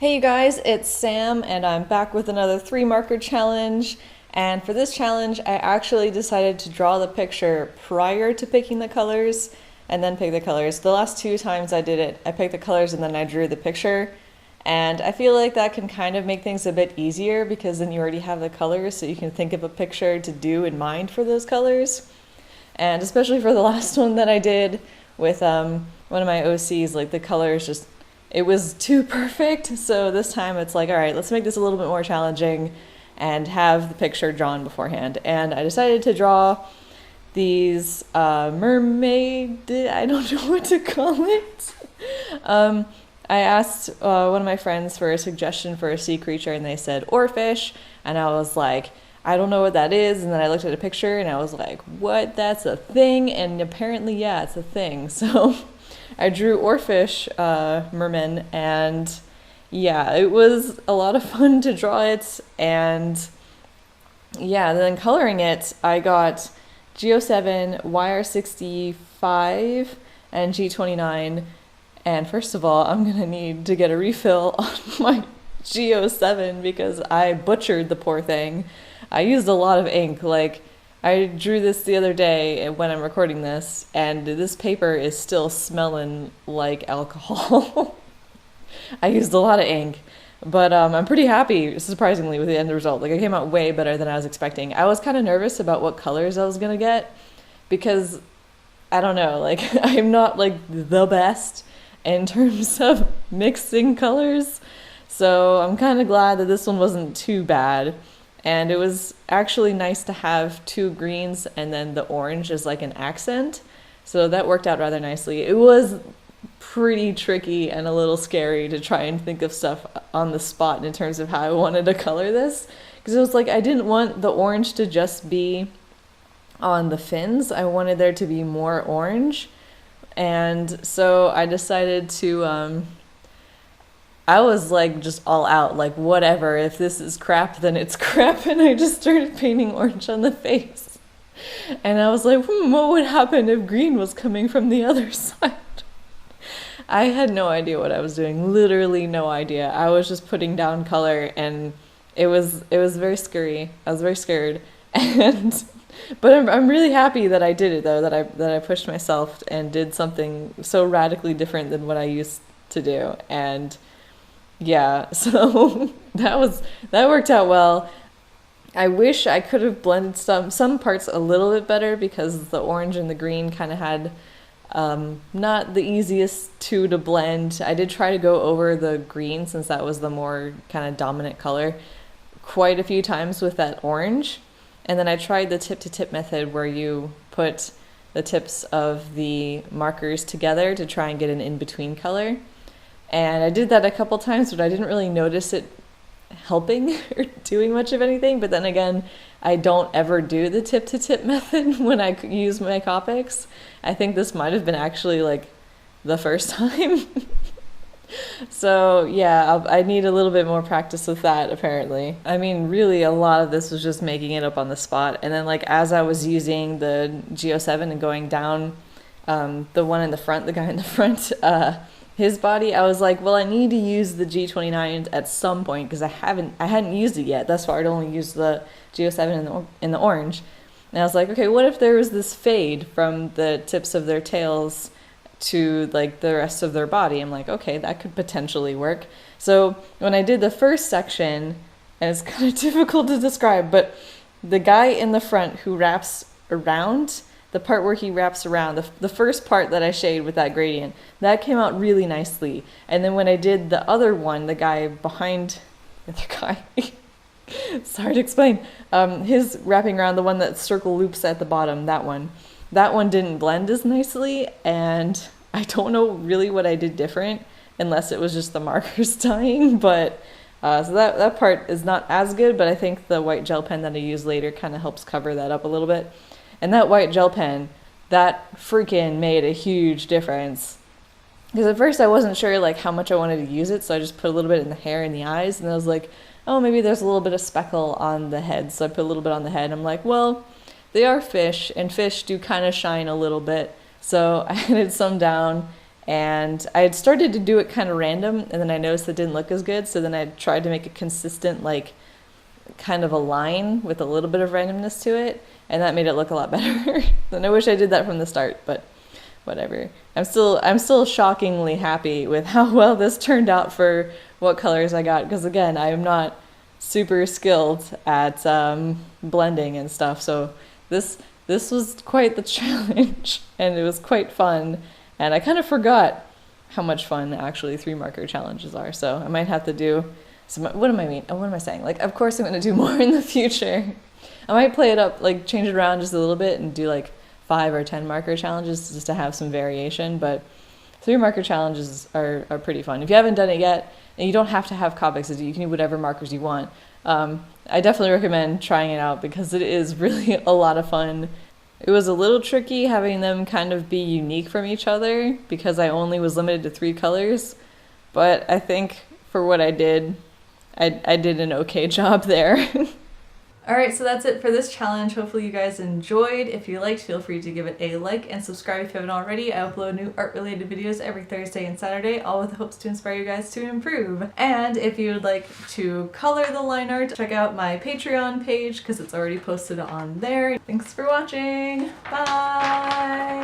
Hey you guys, it's Sam and I'm back with another 3 marker challenge. And for this challenge, I actually decided to draw the picture prior to picking the colors and then pick the colors. The last 2 times I did it, I picked the colors and then I drew the picture. And I feel like that can kind of make things a bit easier because then you already have the colors so you can think of a picture to do in mind for those colors. And especially for the last one that I did with one of my OCs, like the colors just, it was too perfect. So this time it's like, all right, let's make this a little bit more challenging and have the picture drawn beforehand. And I decided to draw these mermaid, I don't know what to call it. I asked one of my friends for a suggestion for a sea creature and they said oarfish, and I was like, I don't know what that is. And then I looked at a picture and I was like, what, that's a thing? And apparently, yeah, it's a thing. So I drew oarfish mermen, and yeah, it was a lot of fun to draw it. And yeah, then coloring it, I got G07, YR65, and G29. And first of all, I'm gonna need to get a refill on my G07 because I butchered the poor thing. I used a lot of ink. Like, I drew this the other day when I'm recording this, and this paper is still smelling like alcohol. I used a lot of ink, but I'm pretty happy, surprisingly, with the end result. Like, it came out way better than I was expecting. I was kind of nervous about what colors I was gonna get because, I don't know, like, I'm not, like, the best in terms of mixing colors. So I'm kind of glad that this one wasn't too bad. And it was actually nice to have 2 greens and then the orange as like an accent. So that worked out rather nicely. It was pretty tricky and a little scary to try and think of stuff on the spot in terms of how I wanted to color this. Because it was like I didn't want the orange to just be on the fins. I wanted there to be more orange. And so I decided to I was like just all out, like whatever, if this is crap, then it's crap. And I just started painting orange on the face. And I was like, what would happen if green was coming from the other side? I had no idea what I was doing, literally no idea. I was just putting down color and it was very scary. I was very scared. But I'm really happy that I did it though, that I pushed myself and did something so radically different than what I used to do. And yeah, so that worked out well. I wish I could have blended some parts a little bit better because the orange and the green kind of had not the easiest two to blend. I did try to go over the green since that was the more kind of dominant color quite a few times with that orange. And then I tried the tip-to-tip method where you put the tips of the markers together to try and get an in-between color. And I did that a couple times, but I didn't really notice it helping or doing much of anything. But then again, I don't ever do the tip-to-tip method when I use my Copics. I think this might have been actually like the first time. So yeah, I need a little bit more practice with that apparently. I mean, really a lot of this was just making it up on the spot. And then like as I was using the G07 and going down the one in the front, the guy in the front, his body, I was like, well, I need to use the G29 at some point because I hadn't used it yet. Thus far, I'd only used the G07 in the orange. And I was like, okay, what if there was this fade from the tips of their tails to like the rest of their body? I'm like, okay, that could potentially work. So when I did the first section, and it's kind of difficult to describe, but the guy in the front who wraps around, the part where he wraps around, the first part that I shaded with that gradient, that came out really nicely. And then when I did the other one, the guy behind the other guy, sorry to explain, his wrapping around, the one that circle loops at the bottom, that one didn't blend as nicely, and I don't know really what I did different, unless it was just the markers dying, but so that part is not as good, but I think the white gel pen that I use later kind of helps cover that up a little bit. And that white gel pen, that freaking made a huge difference. Because at first I wasn't sure like how much I wanted to use it, so I just put a little bit in the hair and the eyes, and I was like, oh, maybe there's a little bit of speckle on the head, so I put a little bit on the head. I'm like, well, they are fish, and fish do kind of shine a little bit, so I added some down, And I had started to do it kind of random, and then I noticed it didn't look as good, so then I tried to make a consistent, like, kind of a line with a little bit of randomness to it, and that made it look a lot better. And I wish I did that from the start, but whatever. I'm still shockingly happy with how well this turned out for what colors I got, because again, I am not super skilled at blending and stuff, so this was quite the challenge, and it was quite fun. And I kind of forgot how much fun actually 3-marker challenges are. So I might have to do some, what am I saying? Like, of course I'm going to do more in the future. I might play it up, like change it around just a little bit and do like 5 or 10 marker challenges just to have some variation. But 3-marker challenges are pretty fun. If you haven't done it yet, and you don't have to have Copics, you can do whatever markers you want. I definitely recommend trying it out because it is really a lot of fun. It was a little tricky having them kind of be unique from each other because I only was limited to 3 colors, but I think for what I did, I did an okay job there. Alright, so that's it for this challenge. Hopefully you guys enjoyed. If you liked, feel free to give it a like and subscribe if you haven't already. I upload new art-related videos every Thursday and Saturday, all with the hopes to inspire you guys to improve. And if you would like to color the line art, check out my Patreon page because it's already posted on there. Thanks for watching. Bye!